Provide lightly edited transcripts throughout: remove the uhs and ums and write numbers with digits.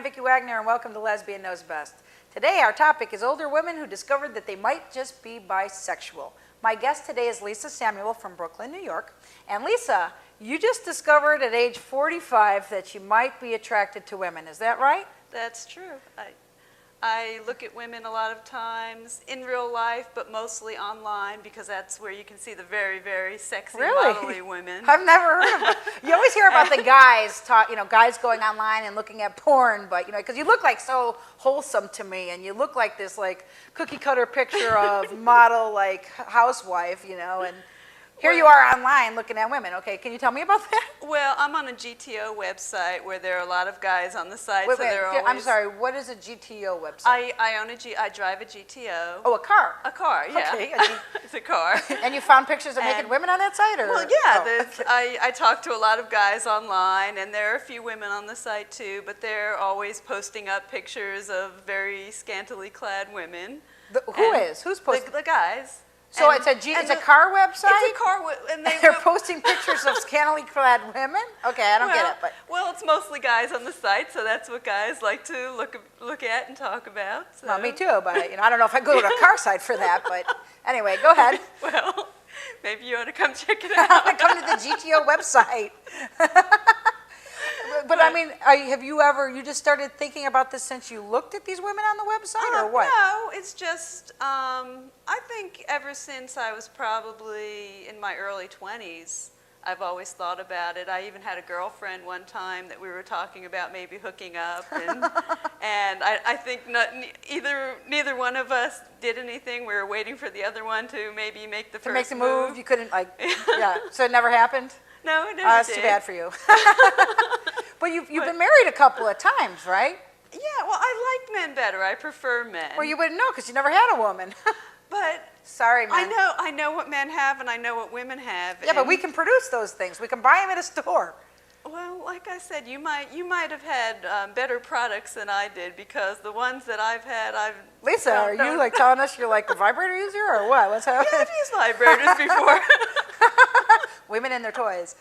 I'm Vicki Wagner, and welcome to Lesbian Knows Best. Today, our topic is older women who discovered that they might just be bisexual. My guest today is Lisa Samuel from Brooklyn, New York. And Lisa, you just discovered at age 45 that you might be attracted to women. Is that right? That's true. I look at women a lot of times in real life, but mostly online because that's where you can see the very, very sexy, modelly women. I've never heard of it. You always hear about the guys guys going online and looking at porn, but because you look like so wholesome to me, and you look like this cookie cutter picture of model housewife, and here you are online looking at women. Okay, can you tell me about that? Well, I'm on a GTO website where there are a lot of guys on the site. I'm sorry, what is a GTO website? I drive a GTO. Oh, a car? A car, yeah. Okay. It's a car. And you found pictures of naked women on that site? Or? Well, yeah. I talk to a lot of guys online, and there are a few women on the site too, but they're always posting up pictures of very scantily clad women. Who's posting? The guys. So it's a car website? It's a car, and they're posting pictures of scantily clad women? Okay, I don't get it. But it's mostly guys on the site, so that's what guys like to look at and talk about. So. Well, me too, but I don't know if I go to a car site for that. But anyway, go ahead. Well, maybe you ought to come check it out. Come to the GTO website. But I mean, you just started thinking about this since you looked at these women on the website, or what? No, it's just, I think ever since I was probably in my early 20s, I've always thought about it. I even had a girlfriend one time that we were talking about maybe hooking up, and I think neither one of us did anything. We were waiting for the other one to maybe make the first move. You couldn't, yeah, so it never happened? No, it never did. That's too bad for you. But you've been married a couple of times, right? Yeah, well, I like men better. I prefer men. Well, you wouldn't know because you never had a woman. But sorry, man. I know what men have, and I know what women have. Yeah, but we can produce those things. We can buy them at a store. Well, like I said, you might have had better products than I did, because the ones that I've had, Lisa, are you telling us you're a vibrator user or what? What's happening? Yeah, I've used vibrators before. Women and their toys.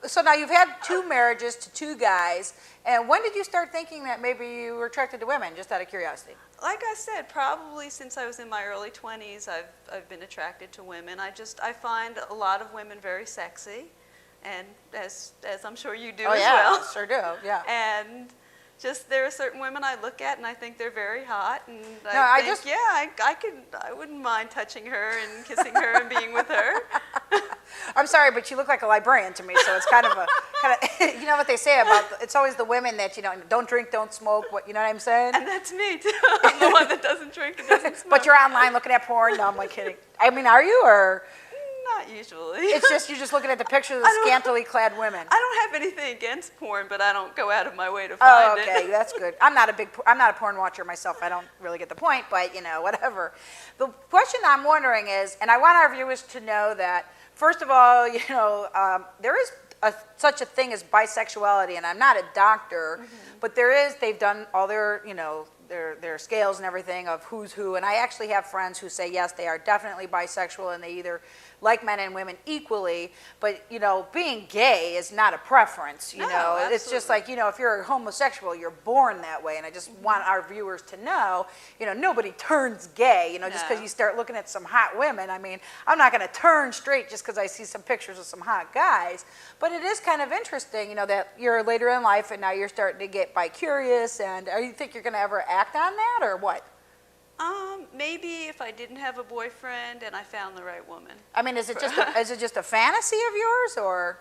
So now you've had 2 marriages to 2 guys, and when did you start thinking that maybe you were attracted to women, just out of curiosity? Like I said, probably since I was in my early 20s, I've been attracted to women. I find a lot of women very sexy, and as I'm sure you do as well. I sure do, yeah. And just there are certain women I look at and I think they're very hot, and I wouldn't mind touching her and kissing her and being with her. I'm sorry, but you look like a librarian to me, so it's kind of you know what they say about, it's always the women that, don't drink, don't smoke, you know what I'm saying? And that's me too. I'm the one that doesn't drink and doesn't smoke. But you're online looking at porn? No, I'm kidding. I mean, are you, or? Not usually. It's just, you're just looking at the pictures of the scantily clad women. I don't have anything against porn, but I don't go out of my way to find it. Oh, okay, that's good. I'm not a porn watcher myself. I don't really get the point, but whatever. The question I'm wondering is, and I want our viewers to know that, first of all, there is such a thing as bisexuality, and I'm not a doctor, but they've done all their, their scales and everything of who's who, and I actually have friends who say, yes, they are definitely bisexual, and they either like men and women equally, but, being gay is not a preference, No, It's just like, if you're a homosexual, you're born that way, and I just want our viewers to know, nobody turns gay, just because you start looking at some hot women. I mean, I'm not going to turn straight just because I see some pictures of some hot guys, but it is kind of interesting, that you're later in life and now you're starting to get bi-curious, and you think you're going to ever act on that, or what? Maybe if I didn't have a boyfriend and I found the right woman. I mean, is it just a fantasy of yours, or?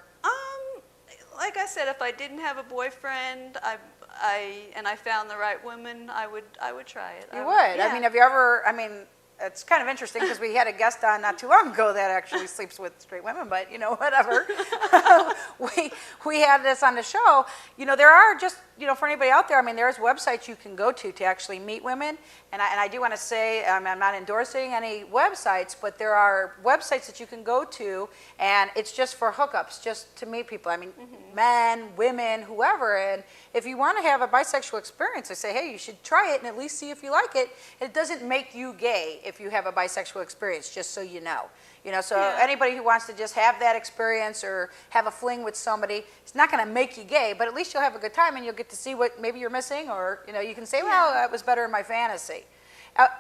Like I said, if I didn't have a boyfriend, and I found the right woman, I would try it. You would? Yeah. I mean, have you ever? I mean, it's kind of interesting because we had a guest on not too long ago that actually sleeps with straight women, but whatever. we had this on the show. There are just, for anybody out there, I mean, there's websites you can go to actually meet women. And I do want to say, I'm not endorsing any websites, but there are websites that you can go to, and it's just for hookups, just to meet people. I mean, men, women, whoever. And if you want to have a bisexual experience, I say, hey, you should try it and at least see if you like it. It doesn't make you gay if you have a bisexual experience, just so you know. So Yeah. anybody who wants to just have that experience or have a fling with somebody, it's not going to make you gay, but at least you'll have a good time and you'll get to see what maybe you're missing, or you can say, well, that was better in my fantasy.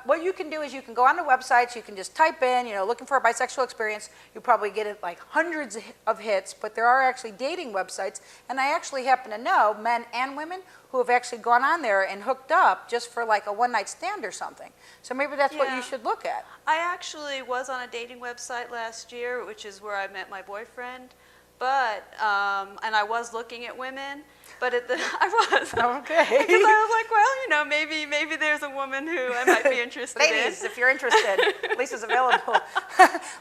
What you can do is you can go on the websites, you can just type in, looking for a bisexual experience. You probably get it like hundreds of hits, but there are actually dating websites, and I actually happen to know men and women who have actually gone on there and hooked up just for like a one-night stand or something. So maybe that's what you Yeah. should look at. I actually was on a dating website last year, which is where I met my boyfriend. But, and I was looking at women, but I was. Okay. Because I was like, well, maybe there's a woman who I might be interested Ladies, in. if you're interested, Lisa's available.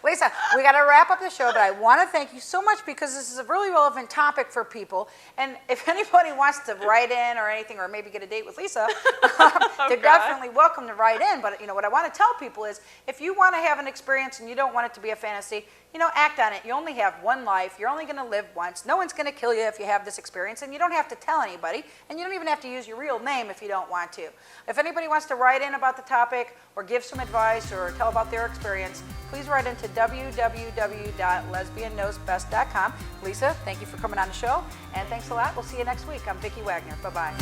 Lisa, we got to wrap up the show, but I want to thank you so much because this is a really relevant topic for people. And if anybody wants to write in or anything, or maybe get a date with Lisa, they're definitely welcome to write in. But what I want to tell people is, if you want to have an experience and you don't want it to be a fantasy, act on it. You only have one life. You're only going to live once. No one's going to kill you if you have this experience, and you don't have to tell anybody, and you don't even have to use your real name if you don't want to. If anybody wants to write in about the topic or give some advice or tell about their experience, please write into www.lesbianknowsbest.com. Lisa, thank you for coming on the show, and thanks a lot. We'll see you next week. I'm Vicki Wagner. Bye-bye.